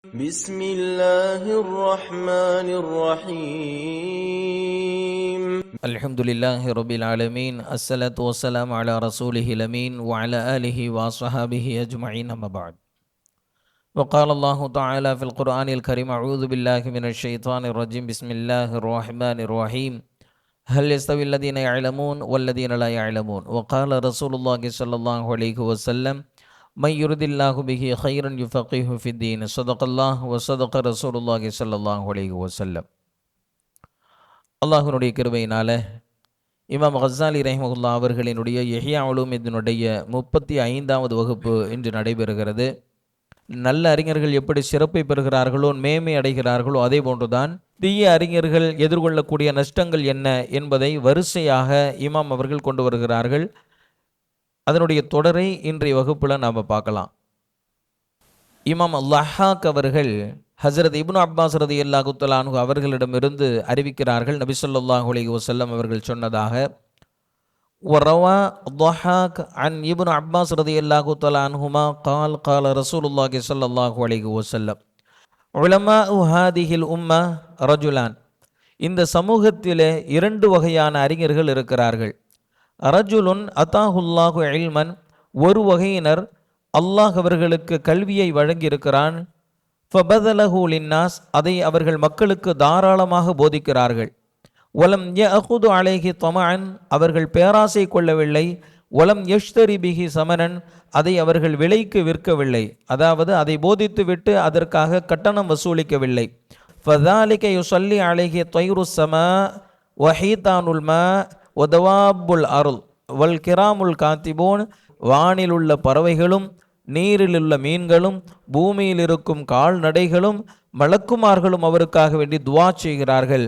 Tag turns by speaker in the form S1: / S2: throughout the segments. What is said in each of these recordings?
S1: بسم الله الرحمن الرحيم
S2: الحمد لله رب العالمين الصلاة والسلام على رسوله الأمين وعلى آله وصحبه أجمعين أما بعد وقال الله تعالى في القرآن الكريم أعوذ بالله من الشيطان الرجيم بسم الله الرحمن الرحيم هل يستوي الذين يعلمون والذين لا يعلمون وقال رسول الله صلى الله عليه وسلم من يرد الله به خيرا يفقهه في الدين صدق الله وصدق رسول الله صلى الله عليه وسلم. அல்லாஹ்வுடைய கிருபையினால இமாம் கஸ்ஸாலி ரஹிமஹுல்லாஹ் அவர்களினுடைய இஹ்யா உலூமித்தினுடைய 35வது வகுப்பு இன்று நடைபெறுகிறது. நல்ல அறிஞர்கள் எப்படி சிறப்பை பெறுகிறார்களோ மேன்மை அடைகிறார்களோ அதே போன்றுதான் தீய அறிஞர்கள் எதிர்கொள்ளக்கூடிய நஷ்டங்கள் என்ன என்பதை வரிசையாக இமாம் அவர்கள் கொண்டு வருகிறார்கள். அதனுடைய தொடரை இன்றைய வகுப்பில் நாம் பார்க்கலாம். இமாம் லஹாக் அவர்கள் ஹஸரத் இப்னு அப்பாஸ் ரலியல்லாஹு தஆலா அன்ஹு அவர்களிடமிருந்து அறிவிக்கிறார்கள். நபி ஸல்லல்லாஹு அலைஹி வஸல்லம் அவர்கள் சொன்னதாக வரவா லஹாக் அன் இப்னு அப்பாஸ் ரலியல்லாஹு தஆலா அன்ஹுமா قال قال رسول الله صلى الله عليه وسلم உலமாஉ ஹாதிஹில் உம்ம ரஜுலான். இந்த சமூகத்திலே இரண்டு வகையான அறிஞர்கள் இருக்கிறார்கள். ரஜுலுன் அத்தாஹுல்லாஹு இல்மன், ஒரு வகையினர் அல்லாஹ் அவர்களுக்கு கல்வியை வழங்கியிருக்கிறான். ஃபபதலஹு லின்னாஸ், அதை அவர்கள் மக்களுக்கு தாராளமாக போதிக்கிறார்கள். வலம் யஅகுது அலைஹி தமஅன், அவர்கள் பேராசை கொள்ளவில்லை. வலம் யஷ்தரி பிஹி சமனன், அதை அவர்கள் விலைக்கு விற்கவில்லை, அதாவது அதை போதித்து விட்டு அதற்காக கட்டணம் வசூலிக்கவில்லை. ஃபதாலிக யுஸல்லி அலைஹி தைருஸ் ஸமா வஹீதானுல் மா ஒதவாபுல் அருள் வல் கிராமுல் காத்திபூன், வானில் உள்ள பறவைகளும் நீரிலுள்ள மீன்களும் பூமியில் இருக்கும் கால்நடைகளும் மலக்குமார்களும் அவருக்காக வேண்டி துவா செய்கிறார்கள்.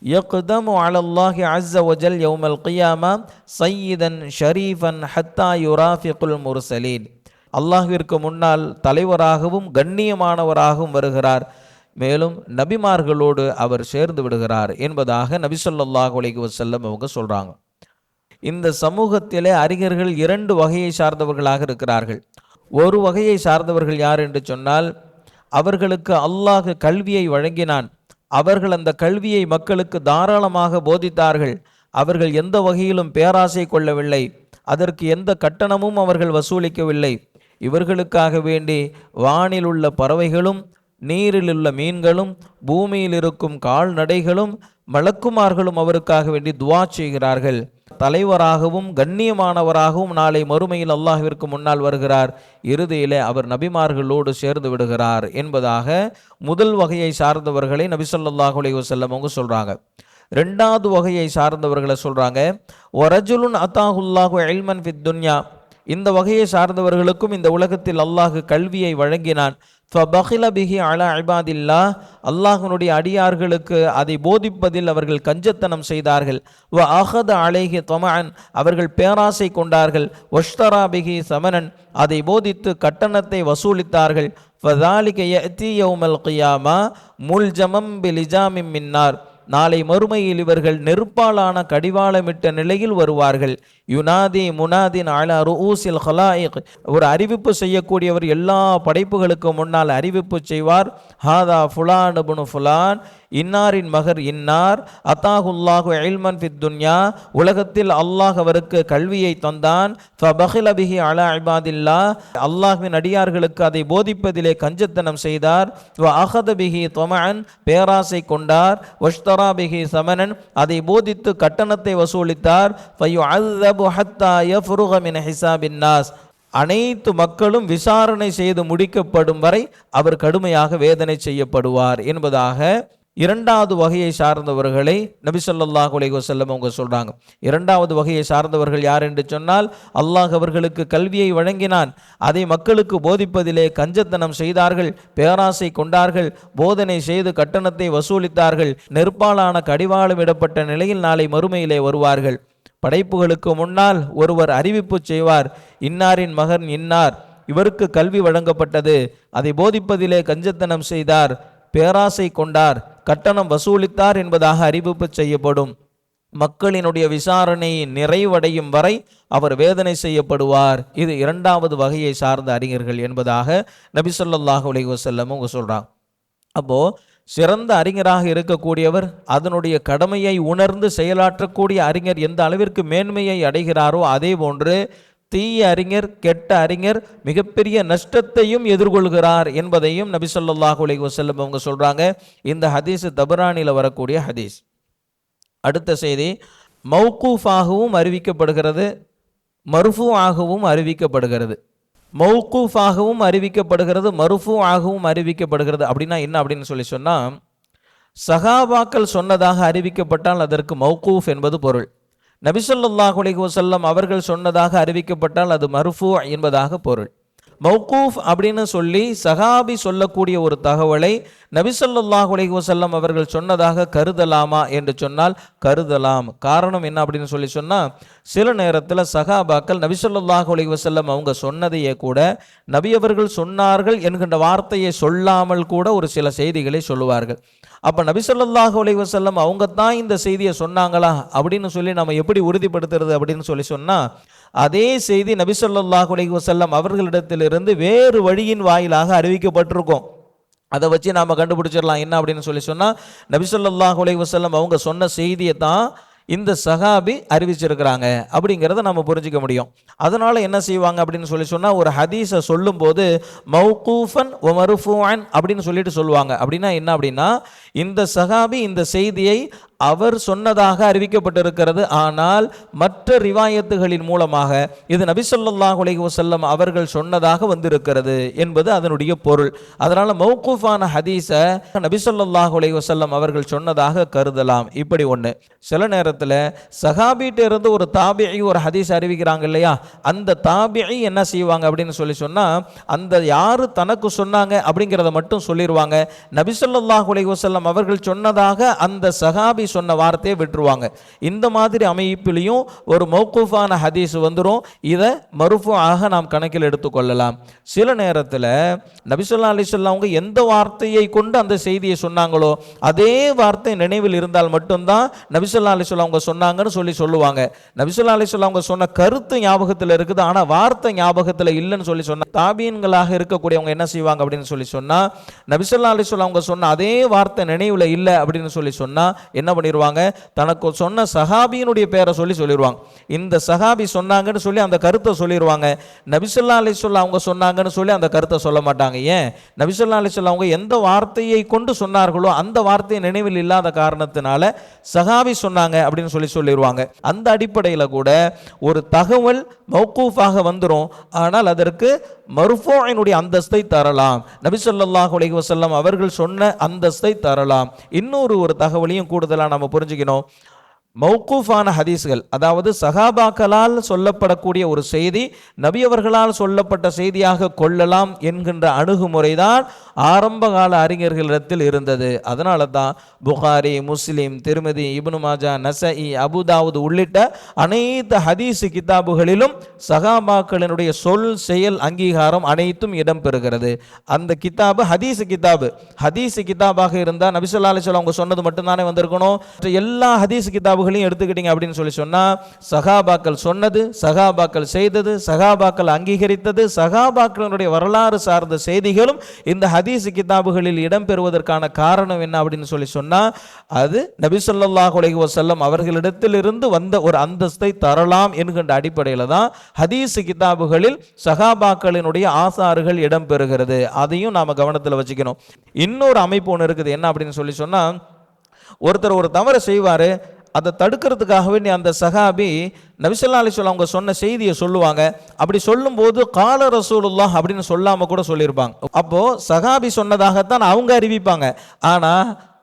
S2: யக்தமு அலல்லாஹி அஸ்ஸ வஜல் யௌமல் கியாமா சய்யிதன் ஷரீஃபன் ஹத்தா யுராஃபிகுல் முர்சலீன், அல்லாஹ்விற்கு முன்னால் தலைவராகவும் கண்ணியமானவராகவும் வருகிறார், மேலும் நபிமார்களோடு அவர் சேர்ந்து விடுகிறார் என்பதாக நபி ஸல்லல்லாஹு அலைஹி வஸல்லம் அவங்க சொல்கிறாங்க. இந்த சமூகத்திலே அறிஞர்கள் இரண்டு வகையை சார்ந்தவர்களாக இருக்கிறார்கள். ஒரு வகையை சார்ந்தவர்கள் யார் என்று சொன்னால், அவர்களுக்கு அல்லாஹ் கல்வியை வழங்கினான், அவர்கள் அந்த கல்வியை மக்களுக்கு தாராளமாக போதித்தார்கள், அவர்கள் எந்த வகையிலும் பேராசை கொள்ளவில்லை, அதற்கு எந்த கட்டணமும் அவர்கள் வசூலிக்கவில்லை. இவர்களுக்காக வேண்டி வானில் உள்ள பறவைகளும் நீரில் உள்ள மீன்களும் பூமியில் இருக்கும் கால்நடைகளும் மலக்குமார்களும் அவருக்காக வேண்டி துவா செய்கிறார்கள். தலைவராகவும் கண்ணியமானவராகவும் நாளை மறுமையில் அல்லாஹ்விற்கு முன்னால் வருகிறார், இறுதியிலே அவர் நபிமார்களோடு சேர்ந்து விடுகிறார் என்பதாக முதல் வகையை சார்ந்தவர்களை நபி ஸல்லல்லாஹு அலைஹி வஸல்லம் அவங்க சொல்றாங்க. ரெண்டாவது வகையை சார்ந்தவர்களை சொல்றாங்க வரஜுலுன் அத்தாஹுல்லாஹு இல்மன் ஃபித் துன்யா. இந்த வகையை சார்ந்தவர்களுக்கும் இந்த உலகத்தில் அல்லாஹ் கல்வியை வழங்கினான். ஃபபகில பிஹி அலா இபாதில்லா, அல்லாஹ்வினுடைய அடியார்களுக்கு அதை போதிப்பதில் அவர்கள் கஞ்சத்தனம் செய்தார்கள். வ அஹத அலைஹி தமஅன், அவர்கள் பேராசை கொண்டார்கள். வஷ்தரா பிஹி சமனன், அதை போதித்து கட்டணத்தை வசூலித்தார்கள். ஃபதாலிக யஅதி யௌமல் கியாமா முல்ஜமம் பிலிஜாமின் மின்னார், நாளை மறுமையில் இவர்கள் நெருப்பாலான கடிவாளமிட்ட நிலையில் வருவார்கள். யுனாதி முனாதின் அலா ருஊசில் ஹலாயிக், ஒரு அறிவிப்பு செய்யக்கூடியவர் எல்லா படைப்புகளுக்கு முன்னால் அறிவிப்பு செய்வார். ஹாதா ஃபுலான் இப்னு ஃபுலான், இன்னாரின் மகர் இன்னார், அத்தாஹுல்லாஹு இல்மன் ஃபித் துன்யா, உலகத்தில் அல்லாஹ் அவருக்கு கல்வியை தந்தான். ஃபபகில பிஹி அலா இபாதில்லா, அல்லாஹ்வின் அடியார்களுக்கு அதை போதிப்பதிலே கஞ்சத்தனம் செய்தார். வ அஹத பிஹி தமஅன், பேராசை கொண்டார். வஷ்தரா பிஹி சமனன், அதை போதித்து கட்டணத்தை வசூலித்தார். ஃபயுஅzzபு ஹத்தா யஃப்ருக மின் ஹிசாபின் நாஸ், அனைத்து மக்களும் விசாரணை செய்து முடிக்கப்படும் வரை அவர் கடுமையாக வேதனை செய்யப்படுவார் என்பதாக இரண்டாவது வகையை சார்ந்தவர்களை நபி ஸல்லல்லாஹு அலைஹி வஸல்லம் அவங்க சொல்றாங்க. இரண்டாவது வகையை சார்ந்தவர்கள் யார் என்று சொன்னால், அல்லாஹ் அவர்களுக்கு கல்வியை வழங்கினான், அதை மக்களுக்கு போதிப்பதிலே கஞ்சத்தனம் செய்தார்கள், பேராசை கொண்டார்கள், போதனை செய்து கட்டணத்தை வசூலித்தார்கள், நெருப்பாலான கடிவாளம் இடப்பட்ட நிலையில் நாளை மறுமையிலே வருவார்கள். படைப்புகளுக்கு முன்னால் ஒருவர் அறிவிப்பு செய்வார், இன்னாரின் மகன் இன்னார், இவருக்கு கல்வி வழங்கப்பட்டது, அதை போதிப்பதிலே கஞ்சத்தனம் செய்தார், பேராசை கொண்டார், கட்டணம் வசூலித்தார் என்பதாக அறிவிப்பு செய்யப்படும். மக்களினுடைய விசாரணை நிறைவடையும் வரை அவர் வேதனை செய்யப்படுவார். இது இரண்டாவது வகையை சார்ந்த அறிஞர்கள் என்பதாக நபி ஸல்லல்லாஹு அலைஹி வஸல்லம் அவங்க சொல்றாங்க. அப்போ சிறந்த அறிஞராக இருக்கக்கூடியவர், அதனுடைய கடமையை உணர்ந்து செயலாற்றக்கூடிய அறிஞர் எந்த அளவிற்கு மேன்மையை அடைகிறாரோ, அதே போன்று தீய அறிஞர், கெட்ட அறிஞர் மிகப்பெரிய நஷ்டத்தையும் எதிர்கொள்கிறார் என்பதையும் நபி ஸல்லல்லாஹு அலைஹி வஸல்லம் அவங்க சொல்றாங்க. இந்த ஹதீஸ் தபரானியில் வரக்கூடிய ஹதீஸ். அடுத்த செய்தி, மௌகூஃபாகவும் அறிவிக்கப்படுகிறது, மர்ஃபூஆகவும் அறிவிக்கப்படுகிறது. மௌகூஃபாகவும் அறிவிக்கப்படுகிறது, மர்ஃபூஆகவும் அறிவிக்கப்படுகிறது. அப்படின்னா என்ன அப்படின்னு சொன்னால், சஹாபாக்கள் சொன்னதாக அறிவிக்கப்பட்டால் அதற்கு மௌகூஃப் என்பது பொருள். நபி ஸல்லல்லாஹு அலைஹி வஸல்லம் அவர்கள் சொன்னதாக அறிவிக்கப்பட்டால் அது மர்ஃபூ என்பதாக பொருள். மௌகூஃப் அப்படின்னு சொல்லி சஹாபி சொல்லக்கூடிய ஒரு தகவலை நபி ஸல்லல்லாஹு அலைஹி வஸல்லம் அவர்கள் சொன்னதாக கருதலாமா என்று சொன்னால் கருதலாம். காரணம் என்ன அப்படின்னு சொன்னால், சில நேரத்தில் சஹாபாக்கள் நபி ஸல்லல்லாஹு அலைஹி வஸல்லம் அவங்க சொன்னதையே கூட நபி அவர்கள் சொன்னார்கள் என்கின்ற வார்த்தையை சொல்லாமல் கூட ஒரு சில செய்திகளை சொல்லுவார்கள். அப்போ நபி ஸல்லல்லாஹு அலைஹி வஸல்லம் அவங்க தான் இந்த செய்தியை சொன்னாங்களா அப்படின்னு சொல்லி நம்ம எப்படி உறுதிப்படுத்துறது அப்படின்னு சொன்னால், அதே செய்தி நபி ஸல்லல்லாஹு அலைஹி வஸல்லம் அவர்களிடத்திலிருந்து வேறு வழியின் வாயிலாக அறிவிக்கப்பட்டிருக்கும். அதை வச்சு நாம் கண்டுபிடிச்சிடலாம். என்ன அப்படின்னு சொன்னால், நபி ஸல்லல்லாஹு அலைஹி வஸல்லம் அவங்க சொன்ன செய்தியை தான் இந்த சஹாபி அறிவிச்சிருக்கிறாங்க அப்படிங்கிறத நம்ம புரிஞ்சிக்க முடியும். அதனால் என்ன செய்வாங்க அப்படின்னு சொன்னால், ஒரு ஹதீஸை சொல்லும்போது மௌகூஃபன் வ மர்ஃபூஅன் அப்படின்னு சொல்லிட்டு சொல்லுவாங்க. அப்படின்னா என்ன அப்படின்னா, இந்த சஹாபி இந்த செய்தியை அவர் சொன்னதாக அறிவிக்கப்பட்டிருக்கிறது, ஆனால் மற்ற ரிவாயத்துகளின் மூலமாக இது நபி ஸல்லல்லாஹு அலைஹி வஸல்லம் அவர்கள் சொன்னதாக வந்திருக்கிறது என்பது அதனுடைய பொருள். அதனால் மௌகூஃபான ஹதீஸை நபி ஸல்லல்லாஹு அலைஹி வஸல்லம் அவர்கள் சொன்னதாக கருதலாம். இப்படி ஒன்று. சில நேரத்தில் சஹாபிட்ட இருந்து ஒரு தாபிஇ ஒரு ஹதீஸ் அறிவிக்கிறாங்க இல்லையா, அந்த தாபிஇ என்ன செய்வாங்க அப்படின்னு சொன்னால், அந்த யார் தனக்கு சொன்னாங்க அப்படிங்கிறத மட்டும் சொல்லிடுவாங்க. நபி ஸல்லல்லாஹு அலைஹி வஸல்லம் அவர்கள் சொன்னதாக அந்த சஹாபி சொன்ன வார்த்தையை விட்டுருவாங்க. இந்த மாதிரி அமைப்பிலையும் ஒரு மௌகூஃபான ஹதீஸ் வந்துடும். இதை மர்ஃபூஆக நாம் கணக்கில் எடுத்துக்கொள்ளலாம். சில நேரத்தில் நபி ஸல்லல்லாஹு அலைஹி வஸல்லம் அவங்க எந்த வார்த்தையை கொண்டு அந்த செய்தியை சொன்னாங்களோ அதே வார்த்தை நினைவில் இருந்தால் மட்டும்தான் நபி ஸல்லல்லாஹு அலைஹி வஸல்லம் அவங்க சொன்னாங்கன்னு சொல்லுவாங்க. நபி ஸல்லல்லாஹு அலைஹி வஸல்லம் அவங்க சொன்ன கருத்து ஞாபகத்தில் இருக்குது, ஆனால் வார்த்தை ஞாபகத்தில் இல்லைன்னு சொன்ன தாபீன்களாக இருக்கக்கூடியவங்க என்ன செய்வாங்க அப்படின்னு சொன்னால், நபி ஸல்லல்லாஹு அலைஹி வஸல்லம் அவங்க சொன்ன அதே வார்த்தை நினைவில் இல்லை அப்படின்னு சொன்னால் என்ன பண்ணிடுவாங்க, தனக்கு சொன்ன சஹாபியினுடைய பேரை சொல்லிடுவாங்க. இந்த சஹாபி சொன்னாங்கன்னு சொல்லி அந்த கருத்தை சொல்லிடுவாங்க. நபி ஸல்லல்லாஹு அலைஹி வஸல்லம் அவங்க சொன்னாங்கன்னு சொல்லி அந்த கருத்தை சொல்ல மாட்டாங்க. ஏன்? நபி ஸல்லல்லாஹு அலைஹி வஸல்லம் அவங்க எந்த வார்த்தையை கொண்டு சொன்னார்களோ அந்த வார்த்தையை நினைவில் இல்லாத காரணத்தினால சஹாபி சொன்னாங்க அப்படின்னு சொல்லிடுவாங்க. அந்த அடிப்படையில் கூட ஒரு தகவல் மௌகூஃபாக வந்துடும், ஆனால் அதற்கு மர்ஃபூஇனுடைய அந்தஸ்தை தரலாம். நபி ஸல்லல்லாஹு அலைஹி வஸல்லம் அவர்கள் சொன்ன அந்தஸ்தை தரலாம். இன்னொரு தகவலையும் கூடுதலாக நம்ம புரிஞ்சுக்கணும். மௌகூஃபான ஹதீஸ்கள், அதாவது சஹாபாக்களால் சொல்லப்படக்கூடிய ஒரு செய்தி நபி அவர்களால் சொல்லப்பட்ட செய்தியாக கொள்ளலாம் என்கின்ற அணுகுமுறை தான் ஆரம்ப கால அறிஞர்களிடத்தில் இருந்தது. அதனால தான் புகாரி, முஸ்லிம், திர்மிதி, இப்னு மாஜா, நஸஈ, அபூதாவூத் உள்ளிட்ட அனைத்து ஹதீஸ் கிதாபுகளிலும் சஹாபாக்களினுடைய சொல், செயல், அங்கீகாரம் அனைத்தும் இடம்பெறுகிறது. அந்த கிதாபு ஹதீஸ் கிதாபு. ஹதீஸ் கிதாபாக இருந்தால் நபி ஸல்லல்லாஹு அலைஹி வஸல்லம் அவங்க சொன்னது மட்டும்தானே வந்திருக்கணும். எல்லா ஹதீஸ் கிதாபுகளையும் எடுத்துக்கிட்டீங்க அப்படின்னு சொன்னா, சஹாபாக்கள் சொன்னது, சஹாபாக்கள் செய்தது, சஹாபாக்கள் அங்கீகரித்தது, சஹாபாக்களுடைய வரலாறு சார்ந்த செய்திகளும் இந்த ஹதீஸ் கிதாபுகளில் இடம்பெறுவதற்கான காரணம் என்ன அப்படின்னு சொன்னா, அது நபி ஸல்லல்லாஹு அலைஹி வஸல்லம் அவர்களிடத்திலிருந்து வந்த ஒரு அந்தஸ்தை தரலாம் என்கின்ற அடிப்படையில் தான் ஹதீஸ் கிதாபுகளில் சஹாபாக்களினுடைய ஆசாறுகள் இடம்பெறுகிறது. அதையும் நாம கவனத்தில் வச்சுக்கணும். இன்னொரு அமைப்பு ஒன்று இருக்குது. என்ன அப்படின்னு சொன்னா, ஒருத்தர் ஒரு தவறை செய்வாரு, அதை தடுக்கிறதுக்காகவே அந்த சஹாபி நபி ஸல்லல்லாஹு அலைஹி வஸல்லம் அவங்க சொன்ன செய்தியை சொல்லுவாங்க. அப்படி சொல்லும்போது கால ரசூலுல்லாஹ் அப்படின்னு சொல்லாம கூட சொல்லியிருப்பாங்க. அப்போ சஹாபி சொன்னதாகத்தான் அவங்க அறிவிப்பாங்க. ஆனா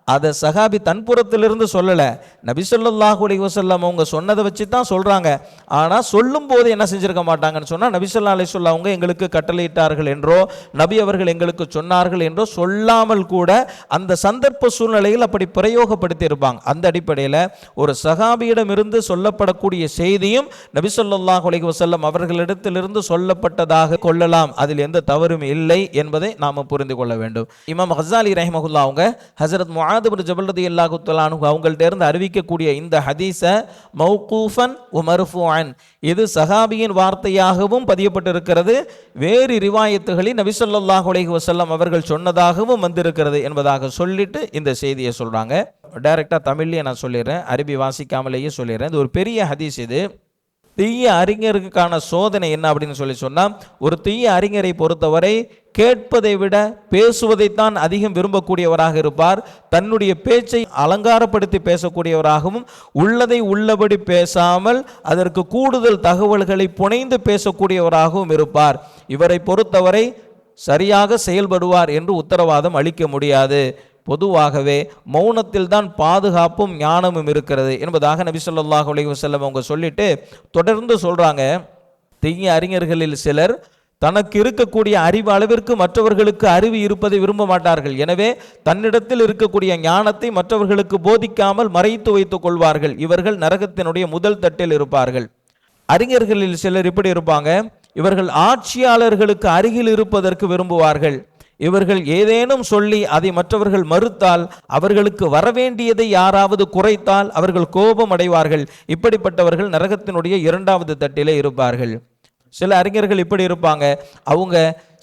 S2: அதை சஹாபி தன்புறத்திலிருந்து சொல்லலை, நபி ஸல்லல்லாஹு அலைஹி வஸல்லம் அவங்க சொன்னதை வச்சு தான் சொல்கிறாங்க. ஆனால் சொல்லும் போது என்ன செஞ்சிருக்க மாட்டாங்கன்னு சொன்னால், நபி ஸல்லல்லாஹு அலைஹி வஸல்லம் அவங்க எங்களுக்கு கட்டளையிட்டார்கள் என்றோ நபி அவர்கள் எங்களுக்கு சொன்னார்கள் என்றோ சொல்லாமல் கூட அந்த சந்தர்ப்ப சூழ்நிலையில் அப்படி பிரயோகப்படுத்தி இருப்பாங்க. அந்த அடிப்படையில் ஒரு சஹாபியிடமிருந்து சொல்லப்படக்கூடிய செய்தியும் நபி ஸல்லல்லாஹு அலைஹி வஸல்லம் அவர்களிடத்திலிருந்து சொல்லப்பட்டதாக கொள்ளலாம். அதில் எந்த தவறும் இல்லை என்பதை நாம் புரிந்து கொள்ள வேண்டும். இமாம் கஸாலி ரஹிமஹுல்லாஹ் அவங்க ஹஸரத் முஆ முஆத் இப்னு ஜபல் ரலியல்லாஹு தஆலா அன்ஹு அவங்கள்ட்ட இருந்து அறிவிக்கக்கூடிய இந்த ஹதீஸை மௌகூஃபன் வ மர்ஃபூஅன், இது சஹாபியின் வார்த்தையாகவும் பதியப்பட்டிருக்கிறது, வேறு ரிவாயத்துகளில் நபி ஸல்லல்லாஹு அலைஹி வஸல்லம் அவர்கள் சொன்னதாகவும் வந்திருக்கிறது என்பதாக சொல்லிட்டு இந்த செய்தியை சொல்றாங்க. டைரக்டா தமிழ்லயே நான் சொல்லிடுறேன், அரபி வாசிக்காமலேயே சொல்லிடுறேன். இது ஒரு பெரிய ஹதீஸ். இது தீய அறிஞருக்கான சோதனை என்ன அப்படின்னு சொன்னால், ஒரு தீய அறிஞரை பொறுத்தவரை கேட்பதை விட பேசுவதைத்தான் அதிகம் விரும்பக்கூடியவராக இருப்பார். தன்னுடைய பேச்சை அலங்காரப்படுத்தி பேசக்கூடியவராகவும், உள்ளதை உள்ளபடி பேசாமல் அதற்கு கூடுதல் தகவல்களை புனைந்து பேசக்கூடியவராகவும் இருப்பார். இவரை பொறுத்தவரை சரியாக செயல்படுவார் என்று உத்தரவாதம் அளிக்க முடியாது. பொதுவாகவே மௌனத்தில் தான் பாதுகாப்பும் ஞானமும் இருக்கிறது என்பதாக நபி ஸல்லல்லாஹு அலைஹி வஸல்லம் அவங்க சொல்லிட்டு தொடர்ந்து சொல்றாங்க, தீய அறிஞர்களில் சிலர் தனக்கு இருக்கக்கூடிய அறிவு அளவிற்கு மற்றவர்களுக்கு அறிவு இருப்பதை விரும்ப மாட்டார்கள். எனவே தன்னிடத்தில் இருக்கக்கூடிய ஞானத்தை மற்றவர்களுக்கு போதிக்காமல் மறைத்து வைத்துக் கொள்வார்கள். இவர்கள் நரகத்தினுடைய முதல் தட்டில் இருப்பார்கள். அறிஞர்களில் சிலர் இப்படி இருப்பாங்க, இவர்கள் ஆட்சியாளர்களுக்கு அருகில் இருப்பதற்கு விரும்புவார்கள். இவர்கள் ஏதேனும் சொல்லி அதை மற்றவர்கள் மறுத்தால், அவர்களுக்கு வரவேண்டியதை யாராவது குறைத்தால் அவர்கள் கோபம் அடைவார்கள். இப்படிப்பட்டவர்கள் நரகத்தினுடைய இரண்டாவது தட்டிலே இருப்பார்கள். சில அறிஞர்கள் இப்படி இருப்பாங்க, அவங்க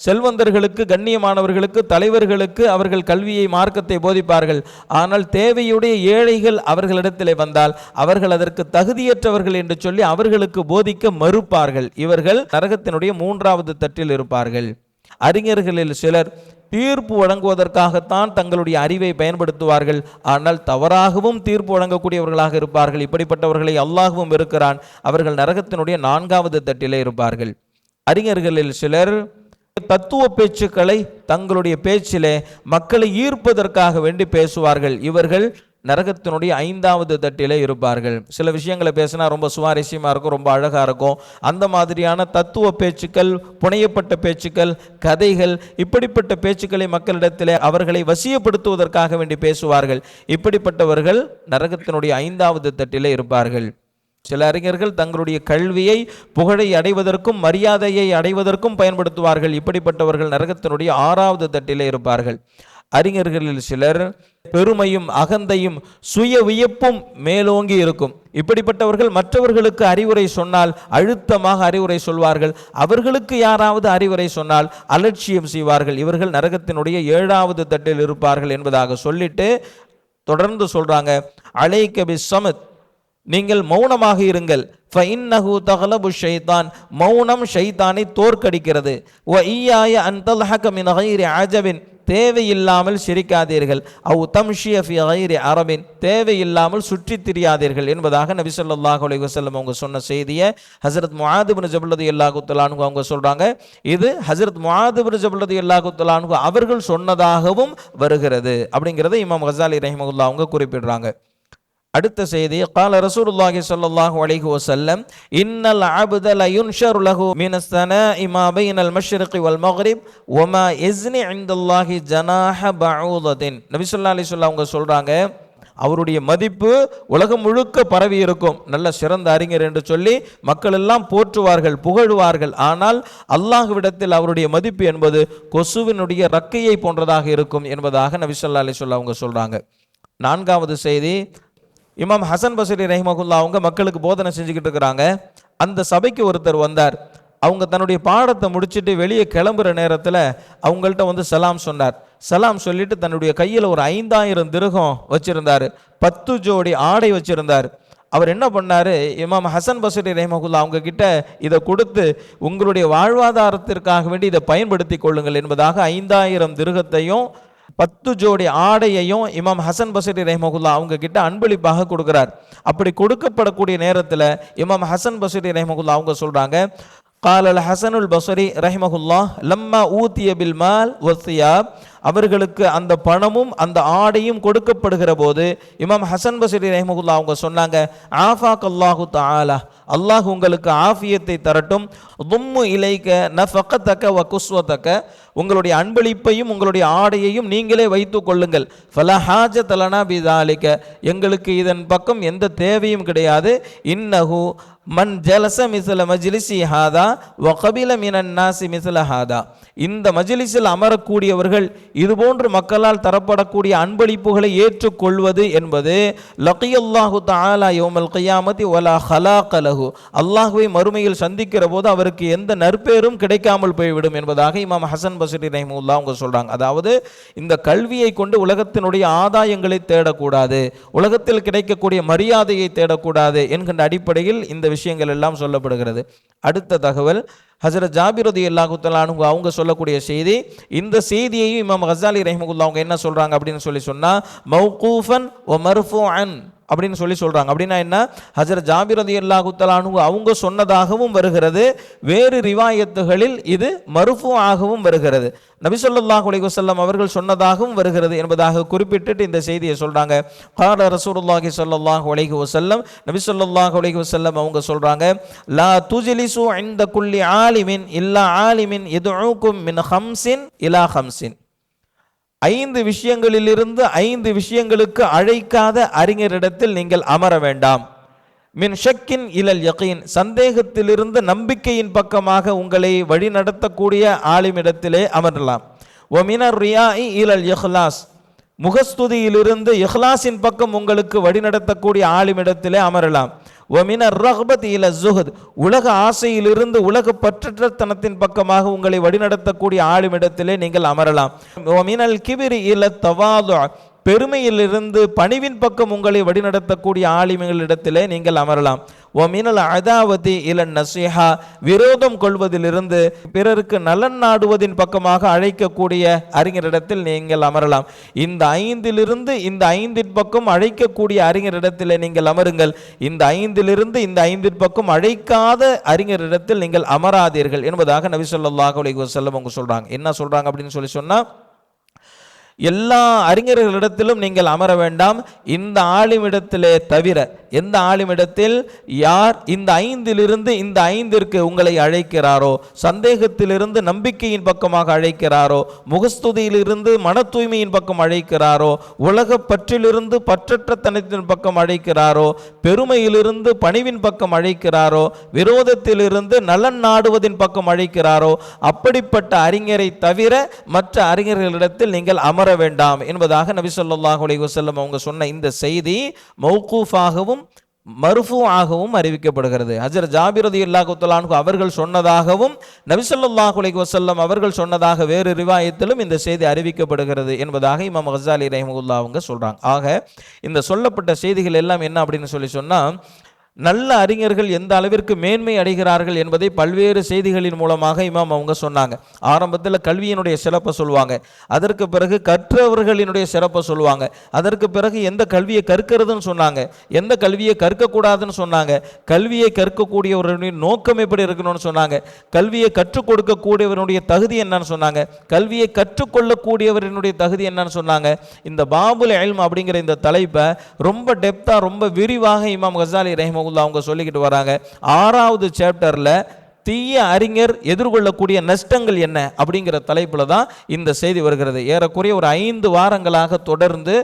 S2: செல்வந்தர்களுக்கு, கண்ணியமானவர்களுக்கு, தலைவர்களுக்கு அவர்கள் கல்வியை, மார்க்கத்தை போதிப்பார்கள். ஆனால் தேவையுடைய ஏழைகள் அவர்களிடத்திலே வந்தால் அவர்கள் அதற்கு தகுதியற்றவர்கள் என்று சொல்லி அவர்களுக்கு போதிக்க மறுப்பார்கள். இவர்கள் நரகத்தினுடைய மூன்றாவது தட்டில் இருப்பார்கள். அறிஞர்களில் சிலர் தீர்ப்பு வழங்குவதற்காகத்தான் தங்களுடைய அறிவை பயன்படுத்துவார்கள். ஆனால் தவறாகவும் தீர்ப்பு வழங்கக்கூடியவர்களாக இருப்பார்கள். இப்படிப்பட்டவர்களை அல்லாஹ்வும் இருக்கிறான். அவர்கள் நரகத்தினுடைய நான்காவது தட்டிலே இருப்பார்கள். அறிஞர்களில் சிலர் தத்துவ பேச்சுக்களை தங்களுடைய பேச்சிலே மக்களை ஈர்ப்பதற்காக வேண்டி பேசுவார்கள். இவர்கள் நரகத்தினுடைய ஐந்தாவது தட்டிலே இருப்பார்கள். சில விஷயங்களை பேசினா ரொம்ப சுவாரஸ்யமாக இருக்கும், ரொம்ப அழகாக இருக்கும். அந்த மாதிரியான தத்துவ பேச்சுக்கள், புனையப்பட்ட பேச்சுக்கள், கதைகள், இப்படிப்பட்ட பேச்சுக்களை மக்களிடத்தில் அவர்களை வசியப்படுத்துவதற்காக வேண்டி பேசுவார்கள். இப்படிப்பட்டவர்கள் நரகத்தினுடைய ஐந்தாவது தட்டிலே இருப்பார்கள். சில அறிஞர்கள் தங்களுடைய கல்வியை புகழை அடைவதற்கும் மரியாதையை அடைவதற்கும் பயன்படுத்துவார்கள். இப்படிப்பட்டவர்கள் நரகத்தினுடைய ஆறாவது தட்டிலே இருப்பார்கள். அறிஞர்களில் சிலர் பெருமையும் அகந்தையும் சுய வியப்பும் மேலோங்கி இருக்கும். இப்படிப்பட்டவர்கள் மற்றவர்களுக்கு அறிவுரை சொன்னால் அழுத்தமாக அறிவுரை சொல்வார்கள். அவர்களுக்கு யாராவது அறிவுரை சொன்னால் அலட்சியம் செய்வார்கள். இவர்கள் நரகத்தினுடைய ஏழாவது தட்டில் இருப்பார்கள் என்பதாக சொல்லிட்டு தொடர்ந்து சொல்றாங்க, அலைக பிஸ்ஸமத், நீங்கள் மௌனமாக இருங்கள். ஃபஇன்னஹு தக்லபு ஷைத்தான், மௌனம் ஷைத்தானை தோற்கடிக்கிறது. வ இய்யாய அன் தல்ஹக மின் கைரி அஜபின், தேவையில்லாமல் சிரிக்காதீர்கள். அவு தம்ஷிய ஃபி கைரி அரபின், தேவையில்லாமல் சுற்றி திரியாதீர்கள் என்பதாக நபி ஸல்லல்லாஹு அலைஹி வஸல்லம் அவங்க சொன்ன செய்தியை ஹஸரத் முஆத் இப்னு ஜபல் ரலியல்லாஹு தஆலா அன்ஹு அவங்க சொல்றாங்க. இது ஹஸரத் முஆத் இப்னு ஜபல் ரலியல்லாஹு தஆலா அன்ஹு அவர்கள் சொன்னதாகவும் வருகிறது அப்படிங்கிறத இமாம் கஸாலி ரஹிமஹுல்லாஹ் அவங்க குறிப்பிடுறாங்க. அடுத்த செய்தி, قال رسول الله صلى الله عليه وسلم ان العبد لا ينشر له من الثناء ما بين المشرق والمغرب وما يزني عند الله جناح بعوضة. நபி ஸல்லல்லாஹு அலைஹி வஸல்லம் அவங்க சொல்றாங்க, அவருடைய மதிப்பு உலகம் முழுக்க பரவி இருக்கும். நல்ல சிறந்த அறிஞர் என்று சொல்லி மக்கள் எல்லாம் போற்றுவார்கள், புகழுவார்கள். ஆனால் அல்லாஹ்விடத்தில் அவருடைய மதிப்பு என்பது கொசுவினுடைய ரக்கையை போன்றதாக இருக்கும் என்பதாக நபி ஸல்லல்லாஹு அலைஹி வஸல்லம் அவங்க சொல்றாங்க. நான்காவது செய்தி, இமாம் ஹசன் பஸ்ரி ரஹிமஹுல்லாஹ் அவங்க மக்களுக்கு போதனை செஞ்சுக்கிட்டு இருக்கிறாங்க. அந்த சபைக்கு ஒருத்தர் வந்தார். அவங்க தன்னுடைய பாடத்தை முடிச்சுட்டு வெளியே கிளம்புற நேரத்தில் அவங்கள்ட்ட வந்து சலாம் சொன்னார். சலாம் சொல்லிட்டு தன்னுடைய கையில் ஒரு 5000 திர்ஹம் வச்சிருந்தார், 10 ஜோடி ஆடை வச்சிருந்தார். அவர் என்ன பண்ணாரு, இமாம் ஹசன் பஸ்ரி ரஹிமஹுல்லாஹ் அவங்க கிட்ட இதை கொடுத்து, உங்களுடைய வாழ்வாதாரத்திற்காக வேண்டி இதை பயன்படுத்தி கொள்ளுங்கள் என்பதாக 5000 திர்ஹத்தையும் 10 ஜோடி ஆடையையும் இமாம் ஹசன் பஸ்ரி ரஹிமஹுல்லாஹ் அவங்க கிட்ட அன்பளிப்பாக கொடுக்கிறார். அப்படி கொடுக்கப்படக்கூடிய நேரத்தில் இமாம் ஹசன் பஸ்ரி ரஹிமஹுல்லாஹ் அவங்க சொல்றாங்க, قال الحسن البصري رحمه الله لما اوتي بالمال والثياب, அவர்களுக்கு அந்த பணமும் அந்த ஆடையும் கொடுக்கப்படுகிற போது இமாம் ஹசன் பஸ்ரி ரஹிமஹுல்லாஹ் அவங்க சொன்னாங்க, ஆஃபாக் அல்லாஹு தஆலா, அல்லாஹ் உங்களுக்கு ஆஃபியத்தை தரட்டும். தும்மு இலைக நஃபகதக வ குஸ்வதக, உங்களுடைய அன்பளிப்பையும் உங்களுடைய ஆடையையும் நீங்களே வைத்துக் கொள்ளுங்கள். ஃபலா ஹாஜத லனா பிதாலிக, எங்களுக்கு இதன் பக்கம் எந்த தேவையும் கிடையாது. இன்னஹு மன் ஜலச மிஸ்ல மஜ்லிசி ஹாதா வ கபில மினன் நாசி மிஸ்ல ஹாதா, இந்த மஜ்லிஸில் அமரக்கூடியவர்கள் இதுபோன்று மக்களால் தரப்படக்கூடிய அன்பளிப்புகளை ஏற்றுக்கொள்வது என்பது லகியல்லாஹு தஆலா யௌமல் கியாமத்தி வலா ஹலாக லஹு, அல்லாஹ்வை மறுமையில் சந்திக்கிற போது அவருக்கு எந்த நற்பேரும் கிடைக்காமல் போய்விடும் என்பதாக இமாம் ஹசன் பஸ்ரி ரஹிமஹுல்லாஹ் அவங்க சொல்றாங்க. அதாவது இந்த கல்வியை கொண்டு உலகத்தினுடைய ஆதாயங்களை தேடக்கூடாது, உலகத்தில் கிடைக்கக்கூடிய மரியாதையை தேடக்கூடாது என்கின்ற அடிப்படையில் இந்த விஷயங்கள் எல்லாம் சொல்லப்படுகிறது. அடுத்த தகவல் ஹஜ்ரத் ஜாபிர் ரலியல்லாஹு தஆலா அன்ஹு அவங்க சொல்லக்கூடிய செய்தி. இந்த செய்தியையும் இமாம் கஸாலி ரஹிமஹுல்லாஹ் அவங்க என்ன சொல்றாங்க அப்படின்னு சொன்னா மௌகூஃபன் வ மர்ஃபூஅன் அப்படின்னு சொல்றாங்க. அப்படின்னா என்ன, ஹஜ்ரத் ஜாபிர் ரலியல்லாஹு தஆலா அன்ஹு அவங்க சொன்னதாகவும் வருகிறது, வேறு ரிவாயத்துகளில் இது மர்ஃபூஆகவும் வருகிறது, நபி ஸல்லல்லாஹு அலைஹி வஸல்லம் அவர்கள் சொன்னதாகவும் வருகிறது என்பதாக குறிப்பிட்டு இந்த செய்தியை சொல்றாங்க. கால ரசூலுல்லாஹி ஸல்லல்லாஹு அலைஹி வஸல்லம், நபி ஸல்லல்லாஹு அலைஹி வஸல்லம் அவங்க சொல்றாங்க, லா துஜ்லிசு இன்த குல்லி ஆலிமின் இல்லா ஆலிமின் யதுஊக்கும் மின் ஹம்ஸின் இலா ஹம்ஸின். 5 விஷயங்களிலிருந்து 5 விஷயங்களுக்கு அழைக்காத அறிஞரிடத்தில் நீங்கள் அமர வேண்டாம். மின் ஷக்கின் இலல் யகீன், சந்தேகத்திலிருந்து நம்பிக்கையின் பக்கமாக உங்களை வழி நடத்தக்கூடிய ஆலிமிடத்திலே அமரலாம். வ மினர் ரியாஇ இலல் இஹ்லாஸ், முகஸ்துதியிலிருந்து இஹ்லாஸின் பக்கம் உங்களுக்கு வழி நடத்தக்கூடிய ஆலிமிடத்திலே அமரலாம். வமினர் ரஹ்பத் இல ஸுஹ்த், உலக ஆசையிலிருந்து உலக பற்றற்றத்தனத்தின் பக்கமாக உங்களை வழிநடத்தக்கூடிய ஆளுமிடத்திலே நீங்கள் அமரலாம். வமினல் கிபிரி இல தவாது, பெருமையிலிருந்து பணிவின் பக்கம் உங்களை வழிநடத்தக்கூடிய ஆலிம்களிடத்திலே நீங்கள் அமரலாம். வமினல் அதாவதி இல நஸீஹா, விரோதம் கொள்வதிலிருந்து பிறருக்கு நலன் நாடுவதின் பக்கமாக அழைக்கக்கூடிய அறிஞரிடத்தில் நீங்கள் அமரலாம். இந்த 5லிருந்து இந்த 5 பக்கம் அழைக்கக்கூடிய அறிஞரிடத்தில் நீங்கள் அமருங்கள். இந்த 5லிருந்து இந்த 5 பக்கம் அழைக்காத அறிஞரிடத்தில் நீங்கள் அமராதீர்கள் என்பதாக நபி ஸல்லல்லாஹு அலைஹி வஸல்லம் அவங்க சொல்றாங்க. என்ன சொல்றாங்க அப்படின்னு சொன்னா, எல்லா அறிஞர்களிடத்திலும் நீங்கள் அமர வேண்டாம், இந்த ஆலிமிடத்திலே தவிர. எந்த ஆலிமிடத்தில்? யார் இந்த 5லிருந்து இந்த 5ற்கு உங்களை அழைக்கிறாரோ, சந்தேகத்திலிருந்து நம்பிக்கையின் பக்கமாக அழைக்கிறாரோ, முகஸ்துதியிலிருந்து மன தூய்மையின் பக்கம் அழைக்கிறாரோ, உலக பற்றிலிருந்து பற்றற்ற தனத்தின் பக்கம் அழைக்கிறாரோ, பெருமையிலிருந்து பணிவின் பக்கம் அழைக்கிறாரோ, விரோதத்திலிருந்து நலன் நாடுவதின் பக்கம் அழைக்கிறாரோ, அப்படிப்பட்ட அறிஞரை தவிர மற்ற அறிஞர்களிடத்தில் நீங்கள் அமர வேண்டாம் என்பதாக நபி ஸல்லல்லாஹு அலைஹி வஸல்லம் அவங்க சொன்ன இந்த செய்தி மௌகூஃபாகவும் மர்ஃபூஆகவும் அறிவிக்கப்படுகிறது. ஹஜ்ரத் ஜாபிர் ரலியல்லாஹு தஆலா அன்ஹு அவர்கள் சொன்னதாகவும் நபி ஸல்லல்லாஹு அலைஹி வஸல்லம் அவர்கள் சொன்னதாக வேறு ரிவாயத்திலும் இந்த செய்தி அறிவிக்கப்படுகிறது என்பதாக இமாம் கஸாலி ரஹிமஹுல்லாஹ் அவங்க சொல்றாங்க. ஆக இந்த சொல்லப்பட்ட செய்திகள் எல்லாம் என்ன அப்படின்னு சொன்னா, நல்ல அறிஞர்கள் எந்த அளவிற்கு மேன்மை அடைகிறார்கள் என்பதை பல்வேறு செய்திகளின் மூலமாக இமாம் அவங்க சொன்னாங்க. ஆரம்பத்தில் கல்வியினுடைய சிறப்பை சொல்லுவாங்க, அதற்கு பிறகு கற்றவர்களினுடைய சிறப்பை சொல்லுவாங்க, அதற்கு பிறகு எந்த கல்வியை கற்கிறதுன்னு சொன்னாங்க, எந்த கல்வியை கற்கக்கூடாதுன்னு சொன்னாங்க, கல்வியை கற்கக்கூடியவர்களுடைய நோக்கம் எப்படி இருக்கணும்னு சொன்னாங்க, கல்வியை கற்றுக் கொடுக்கக்கூடியவருடைய தகுதி என்னன்னு சொன்னாங்க, கல்வியை கற்றுக்கொள்ளக்கூடியவரினுடைய தகுதி என்னன்னு சொன்னாங்க. இந்த பாபுல் இல்ம் அப்படிங்கிற இந்த தலைப்பை ரொம்ப டெப்தா ரொம்ப விரிவாக இமாம் கஸாலி ரஹிமஹுல்லாஹ் அவங்க சொல்லிக்கிட்டு வராங்க. 6வது சாப்டர்ல தீய அறிஞர் எதிர்கொள்ளக்கூடிய நஷ்டங்கள் என்ன அப்படிங்கிற தலைப்புல தான் இந்த செய்தி வருகிறது. ஏறக்குறைய ஒரு 5 வாரங்களாக தொடர்ந்து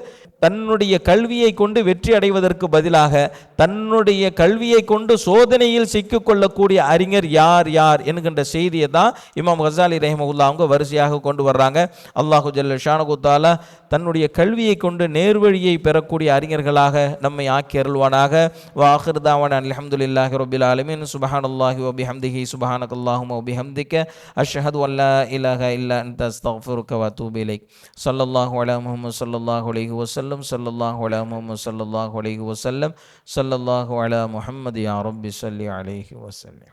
S2: தன்னுடைய கல்வியை கொண்டு வெற்றி அடைவதற்கு பதிலாக தன்னுடைய கல்வியை கொண்டு சோதனையில் சிக்கிக்கொள்ளக்கூடிய அறிஞர் யார் யார் என்கின்ற செய்தியை தான் இமாம் கஸாலி ரஹிமஹுல்லாஹ் அவங்க வரிசையாக கொண்டு வர்றாங்க. அல்லாஹு ஜல்ல ஷானஹு தஆலா தன்னுடைய கல்வியை கொண்டு நேர்வழியை பெறக்கூடிய அறிஞர்களாக நம்மை ஆக்கி அருள்வானாக. வ ஆகிர் தாவானா அல்ஹம்துலில்லாஹி ரப்பில் ஆலமீன். சுப்ஹானல்லாஹி வ பிஹம்திஹி சுப்ஹானக்கல்லாஹும்ம வ பிஹம்திக அஷ்ஹது அன் லா இலாஹா இல்லா அன்த அஸ்தக்ஃபிருக வ அத்தூபு இலைக். ஸல்லல்லாஹு அலா முஹம்மது ஸல்லல்லாஹு அலைஹி வஸல்லம். ஸல்லல்லாஹு அலா முஹம்மது ஸல்லல்லாஹு அலைஹி வஸல்லம். ஸல்லல்லாஹு அலா முஹம்மது யா ரப்பி ஸல்லி அலைஹி வஸல்லம்.